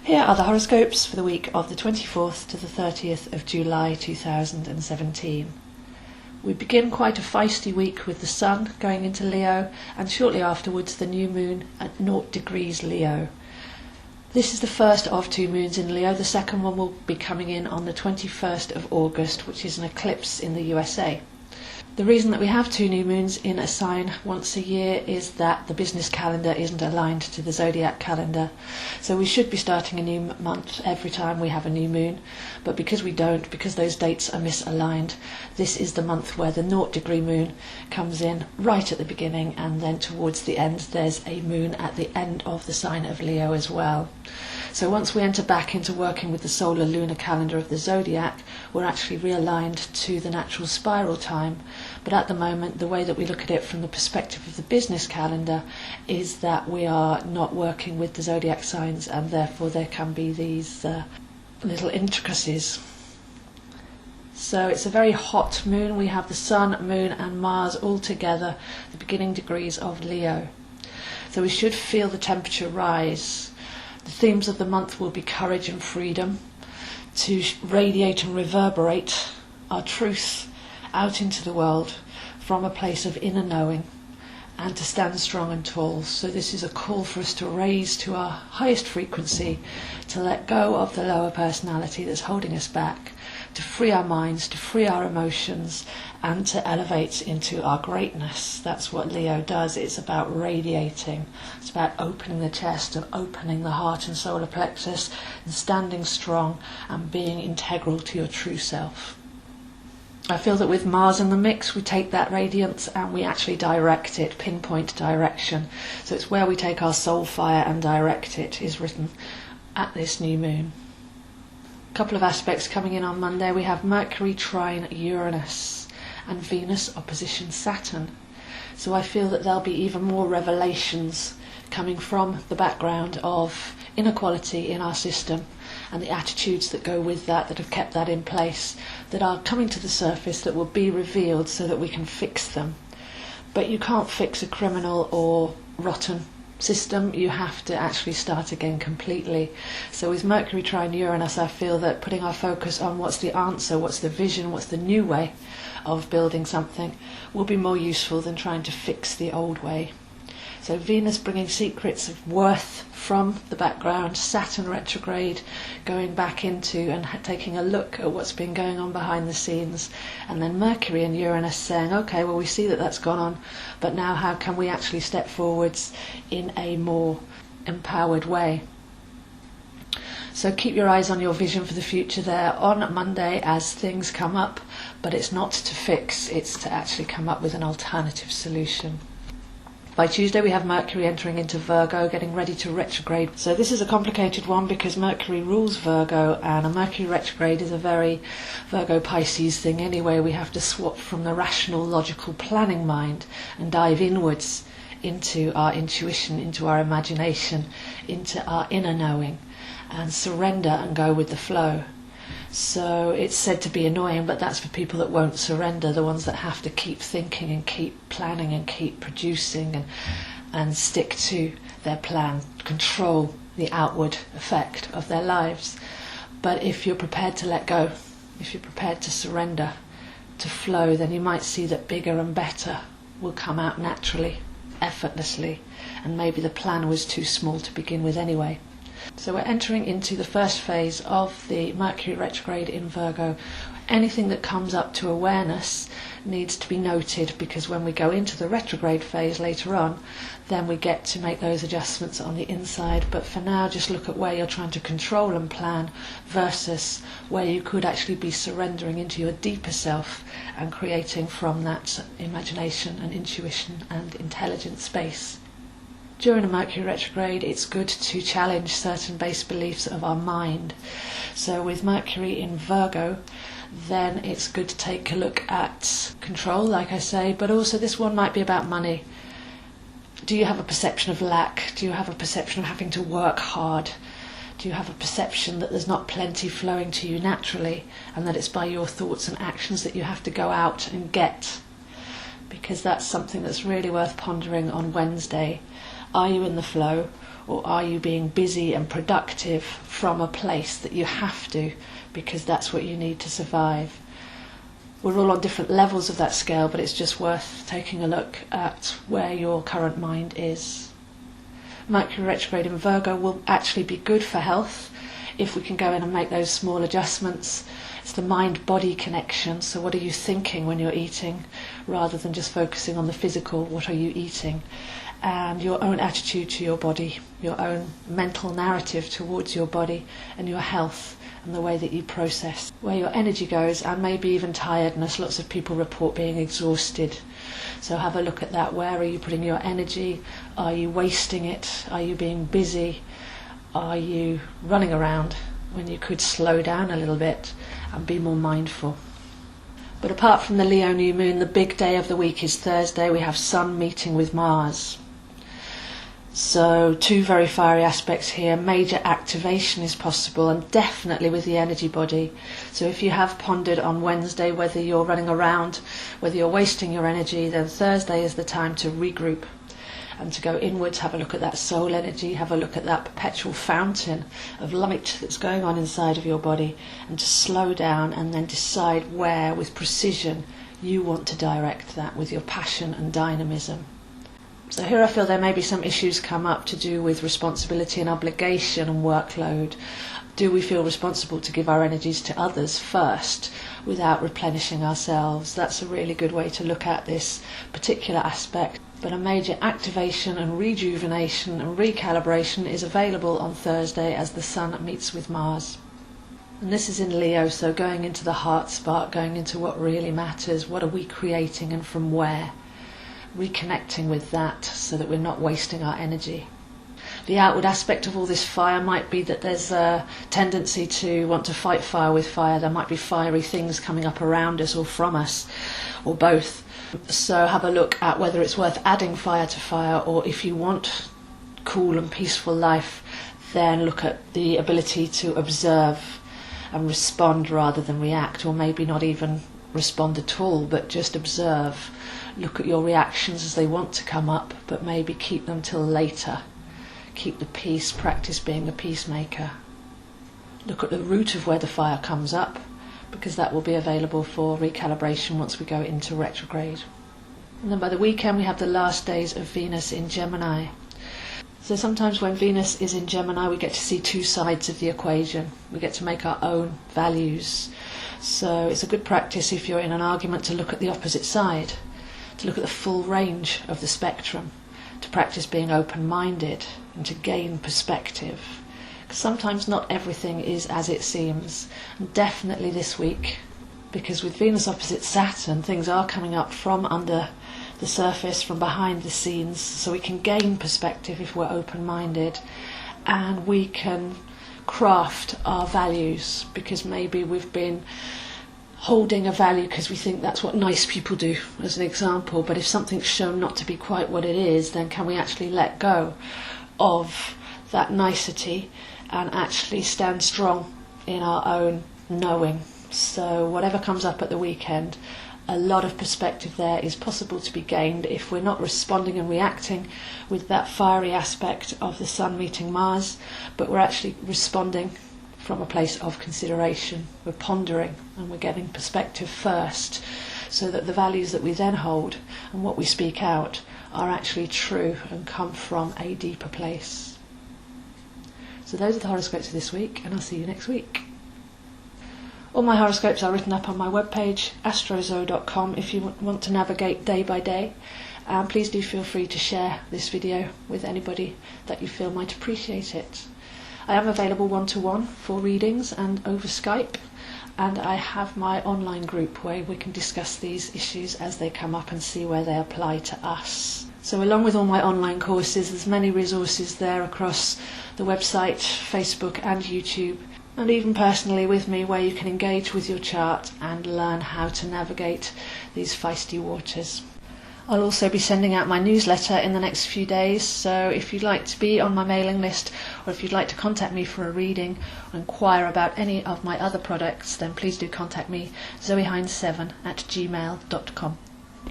Here are the horoscopes for the week of the 24th to the 30th of July 2017. We begin quite a feisty week with the Sun going into Leo, and shortly afterwards the new moon at 0 degrees Leo. This is the first of two moons in Leo. The second one will be coming in on the 21st of August, which is an eclipse in the USA. The reason that we have two new moons in a sign once a year is that the business calendar isn't aligned to the zodiac calendar. So we should be starting a new month every time we have a new moon, but because we don't, because those dates are misaligned, this is the month where the 0 degree moon comes in right at the beginning, and then towards the end there's a moon at the end of the sign of Leo as well. So once we enter back into working with the solar lunar calendar of the zodiac, we're actually realigned to the natural spiral time. But at the moment, the way that we look at it from the perspective of the business calendar is that we are not working with the zodiac signs, and therefore there can be these little intricacies. So it's a very hot moon. We have the Sun, Moon and Mars all together, the beginning degrees of Leo. So we should feel the temperature rise. The themes of the month will be courage and freedom, to radiate and reverberate our truth out into the world from a place of inner knowing, and to stand strong and tall. So this is a call for us to raise to our highest frequency, to let go of the lower personality that's holding us back, to free our minds, to free our emotions, and to elevate into our greatness. That's what Leo does. It's about radiating. It's about opening the chest and opening the heart and solar plexus and standing strong and being integral to your true self. I feel that with Mars in the mix, we take that radiance and we actually direct it, pinpoint direction. So it's where we take our soul fire and direct it, is written at this new moon. A couple of aspects coming in on Monday. We have Mercury trine Uranus and Venus opposition Saturn. So I feel that there'll be even more revelations coming from the background of inequality in our system and the attitudes that go with that, that have kept that in place, that are coming to the surface, that will be revealed so that we can fix them. But you can't fix a criminal or rotten system. You have to actually start again completely. So with Mercury trine Uranus, I feel that putting our focus on what's the answer, what's the vision, what's the new way of building something will be more useful than trying to fix the old way. So Venus bringing secrets of worth from the background, Saturn retrograde going back into and taking a look at what's been going on behind the scenes, and then Mercury and Uranus saying, okay, well, we see that that's gone on, but now how can we actually step forwards in a more empowered way? So keep your eyes on your vision for the future there on Monday as things come up, but it's not to fix, it's to actually come up with an alternative solution. By Tuesday we have Mercury entering into Virgo, getting ready to retrograde. So this is a complicated one because Mercury rules Virgo, and a Mercury retrograde is a very Virgo Pisces thing anyway. We have to swap from the rational, logical, planning mind and dive inwards into our intuition, into our imagination, into our inner knowing, and surrender and go with the flow. So it's said to be annoying, but that's for people that won't surrender, the ones that have to keep thinking and keep planning and keep producing and stick to their plan, control the outward effect of their lives. But if you're prepared to let go, if you're prepared to surrender, to flow, then you might see that bigger and better will come out naturally, effortlessly, and maybe the plan was too small to begin with anyway. So we're entering into the first phase of the Mercury retrograde in Virgo. Anything that comes up to awareness needs to be noted, because when we go into the retrograde phase later on, then we get to make those adjustments on the inside. But for now, just look at where you're trying to control and plan versus where you could actually be surrendering into your deeper self and creating from that imagination and intuition and intelligent space. During a Mercury retrograde, it's good to challenge certain base beliefs of our mind. So with Mercury in Virgo, then it's good to take a look at control, like I say, but also this one might be about money. Do you have a perception of lack? Do you have a perception of having to work hard? Do you have a perception that there's not plenty flowing to you naturally, and that it's by your thoughts and actions that you have to go out and get? Because that's something that's really worth pondering on Wednesday. Are you in the flow, or are you being busy and productive from a place that you have to because that's what you need to survive? We're all on different levels of that scale, but it's just worth taking a look at where your current mind is. Mercury retrograde in Virgo will actually be good for health if we can go in and make those small adjustments. It's the mind-body connection, so what are you thinking when you're eating, rather than just focusing on the physical, what are you eating? And your own attitude to your body, your own mental narrative towards your body and your health and the way that you process, where your energy goes, and maybe even tiredness. Lots of people report being exhausted. So have a look at that. Where are you putting your energy? Are you wasting it? Are you being busy? Are you running around when you could slow down a little bit and be more mindful? But apart from the Leo new moon, the big day of the week is Thursday. We have Sun meeting with Mars. So two very fiery aspects here. Major activation is possible, and definitely with the energy body. So if you have pondered on Wednesday whether you're running around, whether you're wasting your energy, then Thursday is the time to regroup and to go inwards. Have a look at that soul energy, have a look at that perpetual fountain of light that's going on inside of your body, and to slow down and then decide where, with precision, you want to direct that with your passion and dynamism. So here I feel there may be some issues come up to do with responsibility and obligation and workload. Do we feel responsible to give our energies to others first without replenishing ourselves? That's a really good way to look at this particular aspect. But a major activation and rejuvenation and recalibration is available on Thursday as the Sun meets with Mars. And this is in Leo, so going into the heart spark, going into what really matters. What are we creating and from where? Reconnecting with that so that we're not wasting our energy. The outward aspect of all this fire might be that there's a tendency to want to fight fire with fire. There might be fiery things coming up around us or from us, or both. So have a look at whether it's worth adding fire to fire, or if you want cool and peaceful life, then look at the ability to observe and respond rather than react, or maybe not even respond at all, but just observe. Look at your reactions as they want to come up, but maybe keep them till later. Keep the peace, practice being a peacemaker. Look at the root of where the fire comes up, because that will be available for recalibration once we go into retrograde. And then by the weekend we have the last days of Venus in Gemini. So sometimes when Venus is in Gemini we get to see two sides of the equation. We get to make our own values. So it's a good practice if you're in an argument to look at the opposite side, to look at the full range of the spectrum, to practice being open-minded and to gain perspective. Because sometimes not everything is as it seems, and definitely this week, because with Venus opposite Saturn, things are coming up from under the surface, from behind the scenes, so we can gain perspective if we're open-minded, and we can craft our values, because maybe we've been holding a value because we think that's what nice people do, as an example. But if something's shown not to be quite what it is, then can we actually let go of that nicety and actually stand strong in our own knowing? So whatever comes up at the weekend, a lot of perspective there is possible to be gained if we're not responding and reacting with that fiery aspect of the Sun meeting Mars, but we're actually responding from a place of consideration. We're pondering and we're getting perspective first, so that the values that we then hold and what we speak out are actually true and come from a deeper place. So those are the horoscopes for this week, and I'll see you next week. All my horoscopes are written up on my webpage, astrozo.com, if you want to navigate day by day. And please do feel free to share this video with anybody that you feel might appreciate it. I am available one-to-one for readings and over Skype, and I have my online group where we can discuss these issues as they come up and see where they apply to us. So along with all my online courses, there's many resources there across the website, Facebook and YouTube, and even personally with me, where you can engage with your chart and learn how to navigate these feisty waters. I'll also be sending out my newsletter in the next few days, so if you'd like to be on my mailing list, or if you'd like to contact me for a reading or inquire about any of my other products, then please do contact me, zoehines7@gmail.com.